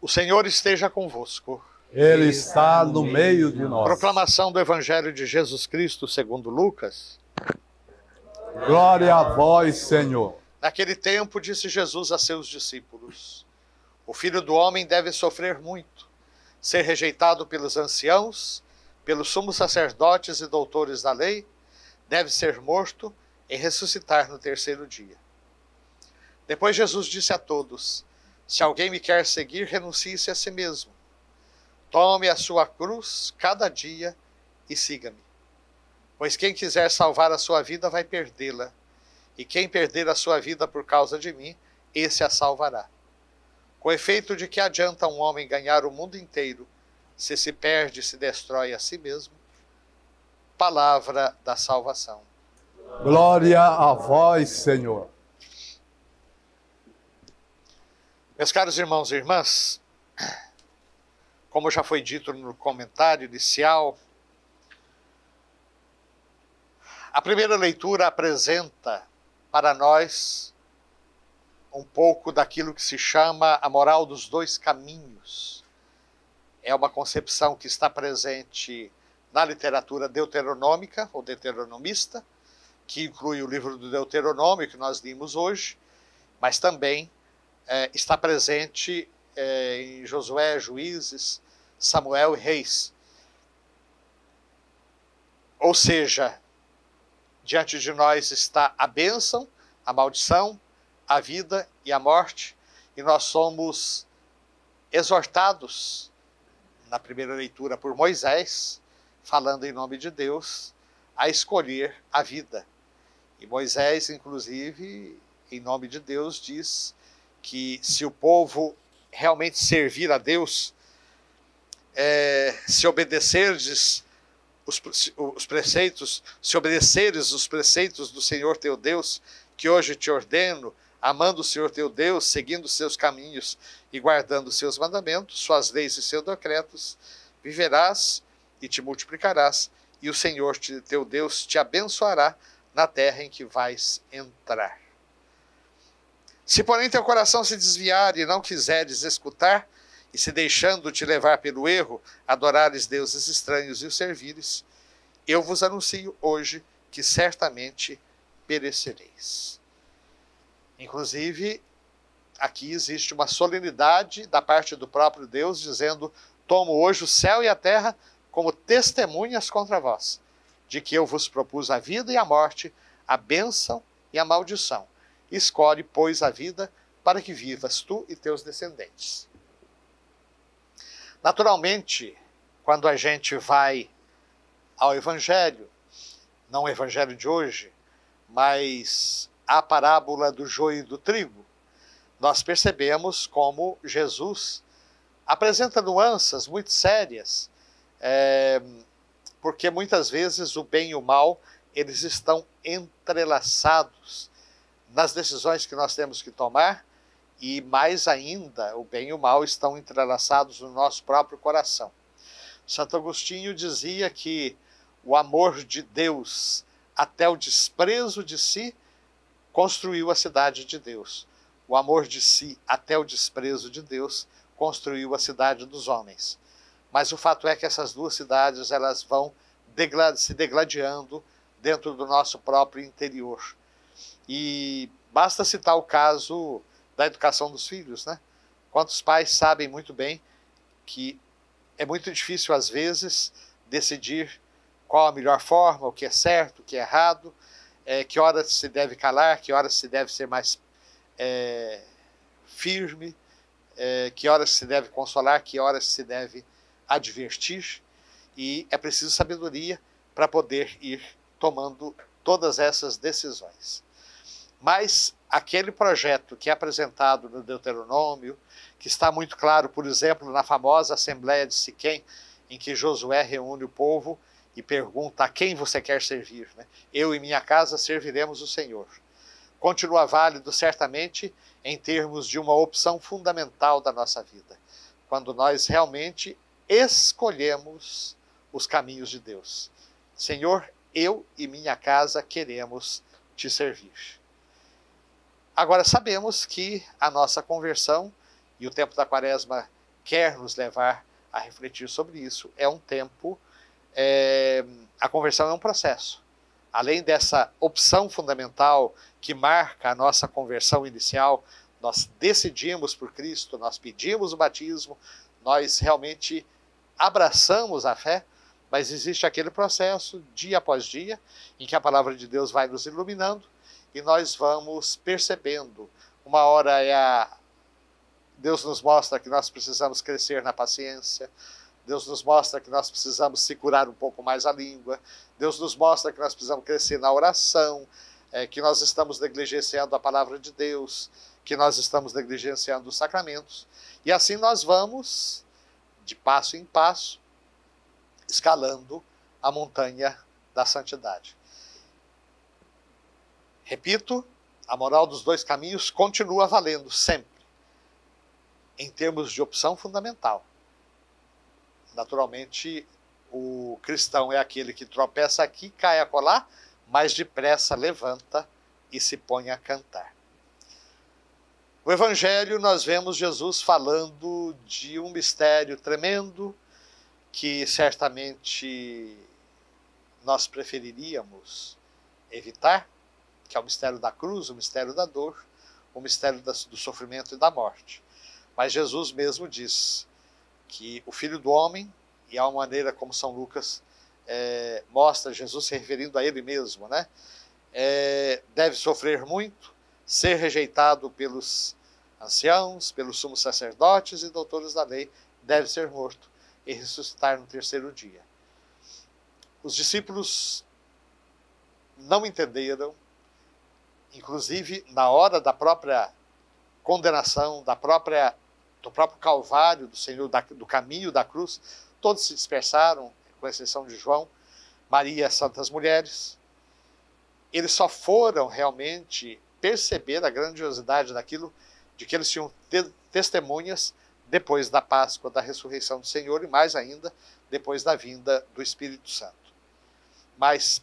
O Senhor esteja convosco. Ele está no meio de nós. Proclamação do Evangelho de Jesus Cristo segundo Lucas. Glória a vós, Senhor. Naquele tempo disse Jesus a seus discípulos: o Filho do Homem deve sofrer muito, ser rejeitado pelos anciãos, pelos sumos sacerdotes e doutores da lei, deve ser morto e ressuscitar no terceiro dia. Depois Jesus disse a todos: se alguém me quer seguir, renuncie-se a si mesmo. Tome a sua cruz cada dia e siga-me. Pois quem quiser salvar a sua vida vai perdê-la, e quem perder a sua vida por causa de mim, esse a salvará. Com efeito, de que adianta um homem ganhar o mundo inteiro, se perde e se destrói a si mesmo? Palavra da salvação. Glória a vós, Senhor. Meus caros irmãos e irmãs, como já foi dito no comentário inicial, a primeira leitura apresenta para nós um pouco daquilo que se chama a moral dos dois caminhos. É uma concepção que está presente na literatura deuteronômica ou deuteronomista, que inclui o livro do Deuteronômio que nós lemos hoje, mas também está presente em Josué, Juízes, Samuel e Reis. Ou seja, diante de nós está a bênção, a maldição, a vida e a morte, e nós somos exortados, na primeira leitura por Moisés, falando em nome de Deus, a escolher a vida. E Moisés, inclusive, em nome de Deus, diz que se o povo realmente servir a Deus, se obedeceres os preceitos, se obedeceres os preceitos do Senhor teu Deus, que hoje te ordeno, amando o Senhor teu Deus, seguindo os seus caminhos e guardando os seus mandamentos, suas leis e seus decretos, viverás e te multiplicarás, e o Senhor teu Deus te abençoará na terra em que vais entrar. Se porém teu coração se desviar e não quiseres escutar, e se deixando te levar pelo erro, adorares deuses estranhos e os servires, eu vos anuncio hoje que certamente perecereis. Inclusive, aqui existe uma solenidade da parte do próprio Deus, dizendo: tomo hoje o céu e a terra como testemunhas contra vós, de que eu vos propus a vida e a morte, a bênção e a maldição. Escolhe, pois, a vida para que vivas tu e teus descendentes. Naturalmente, quando a gente vai ao Evangelho, não o Evangelho de hoje, mas a parábola do joio e do trigo, nós percebemos como Jesus apresenta nuances muito sérias, porque muitas vezes o bem e o mal, eles estão entrelaçados nas decisões que nós temos que tomar, e mais ainda, o bem e o mal estão entrelaçados no nosso próprio coração. Santo Agostinho dizia que o amor de Deus até o desprezo de si construiu a cidade de Deus. O amor de si até o desprezo de Deus construiu a cidade dos homens. Mas o fato é que essas duas cidades, elas vão se degladiando dentro do nosso próprio interior. E basta citar o caso da educação dos filhos, né? Quantos pais sabem muito bem que é muito difícil, às vezes, decidir qual a melhor forma, o que é certo, o que é errado, que horas se deve calar, que horas se deve ser mais firme, que horas se deve consolar, que horas se deve advertir, e é preciso sabedoria para poder ir tomando todas essas decisões. Mas aquele projeto que é apresentado no Deuteronômio, que está muito claro, por exemplo, na famosa Assembleia de Siquém, em que Josué reúne o povo e pergunta: a quem você quer servir? Eu e minha casa serviremos o Senhor. Continua válido, certamente, em termos de uma opção fundamental da nossa vida, quando nós realmente escolhemos os caminhos de Deus. Senhor, eu e minha casa queremos te servir. Agora, sabemos que a nossa conversão, e o tempo da Quaresma quer nos levar a refletir sobre isso. É um tempo, a conversão é um processo. Além dessa opção fundamental que marca a nossa conversão inicial, nós decidimos por Cristo, nós pedimos o batismo, nós realmente abraçamos a fé, mas existe aquele processo, dia após dia, em que a palavra de Deus vai nos iluminando e nós vamos percebendo. Uma hora Deus nos mostra que nós precisamos crescer na paciência, Deus nos mostra que nós precisamos segurar um pouco mais a língua, Deus nos mostra que nós precisamos crescer na oração, que nós estamos negligenciando a palavra de Deus, que nós estamos negligenciando os sacramentos, e assim nós vamos, de passo em passo, escalando a montanha da santidade. Repito, a moral dos dois caminhos continua valendo sempre, em termos de opção fundamental. Naturalmente, o cristão é aquele que tropeça aqui, cai acolá, mas depressa levanta e se põe a cantar. No Evangelho nós vemos Jesus falando de um mistério tremendo que certamente nós preferiríamos evitar, que é o mistério da cruz, o mistério da dor, o mistério do sofrimento e da morte. Mas Jesus mesmo diz que o Filho do Homem, e há uma maneira como São Lucas mostra Jesus se referindo a ele mesmo, né? Deve sofrer muito, ser rejeitado pelos anciãos, pelos sumos sacerdotes e doutores da lei, deve ser morto e ressuscitar no terceiro dia. Os discípulos não entenderam, inclusive na hora da própria condenação, do próprio Calvário do Senhor, do caminho da cruz, todos se dispersaram, com exceção de João, Maria e as santas mulheres. Eles só foram realmente perceber a grandiosidade daquilo de que eles tinham testemunhas depois da Páscoa, da ressurreição do Senhor e mais ainda depois da vinda do Espírito Santo. Mas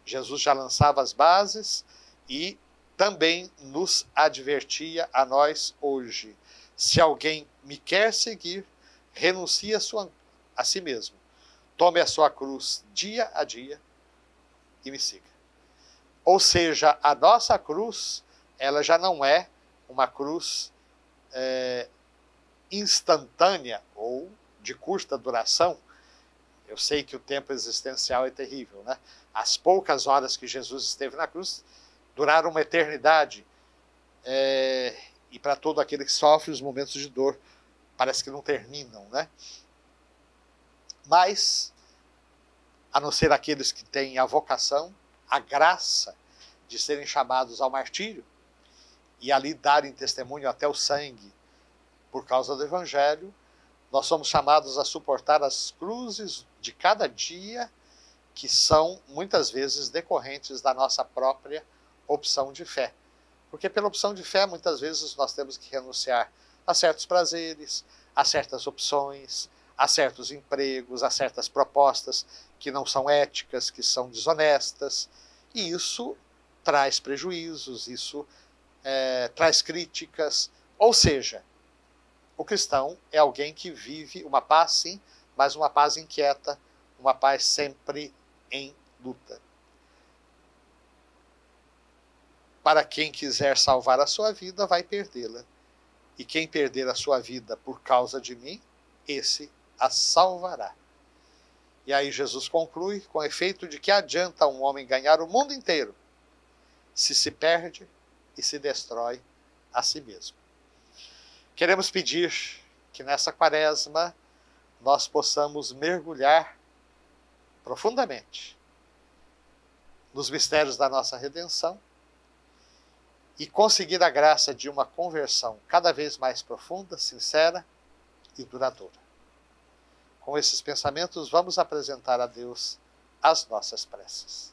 Jesus já lançava as bases e também nos advertia a nós hoje: se alguém me quer seguir, renuncie a si mesmo, tome a sua cruz dia a dia e me siga. Ou seja, a nossa cruz, ela já não é uma cruz instantânea ou de curta duração. Eu sei que o tempo existencial é terrível, né? As poucas horas que Jesus esteve na cruz duraram uma eternidade. E para todo aquele que sofre, os momentos de dor parece que não terminam, né? Mas, a não ser aqueles que têm a vocação, a graça de serem chamados ao martírio e ali darem testemunho até o sangue por causa do Evangelho, nós somos chamados a suportar as cruzes de cada dia, que são muitas vezes decorrentes da nossa própria opção de fé. Porque pela opção de fé, muitas vezes nós temos que renunciar a certos prazeres, a certas opções, a certos empregos, a certas propostas que não são éticas, que são desonestas. E isso traz prejuízos, isso traz críticas. Ou seja, o cristão é alguém que vive uma paz, sim, mas uma paz inquieta, uma paz sempre em luta. Para quem quiser salvar a sua vida, vai perdê-la. E quem perder a sua vida por causa de mim, esse a salvará. E aí Jesus conclui com efeito de que adianta um homem ganhar o mundo inteiro se perde e se destrói a si mesmo. Queremos pedir que nessa quaresma nós possamos mergulhar profundamente nos mistérios da nossa redenção e conseguir a graça de uma conversão cada vez mais profunda, sincera e duradoura. Com esses pensamentos, vamos apresentar a Deus as nossas preces.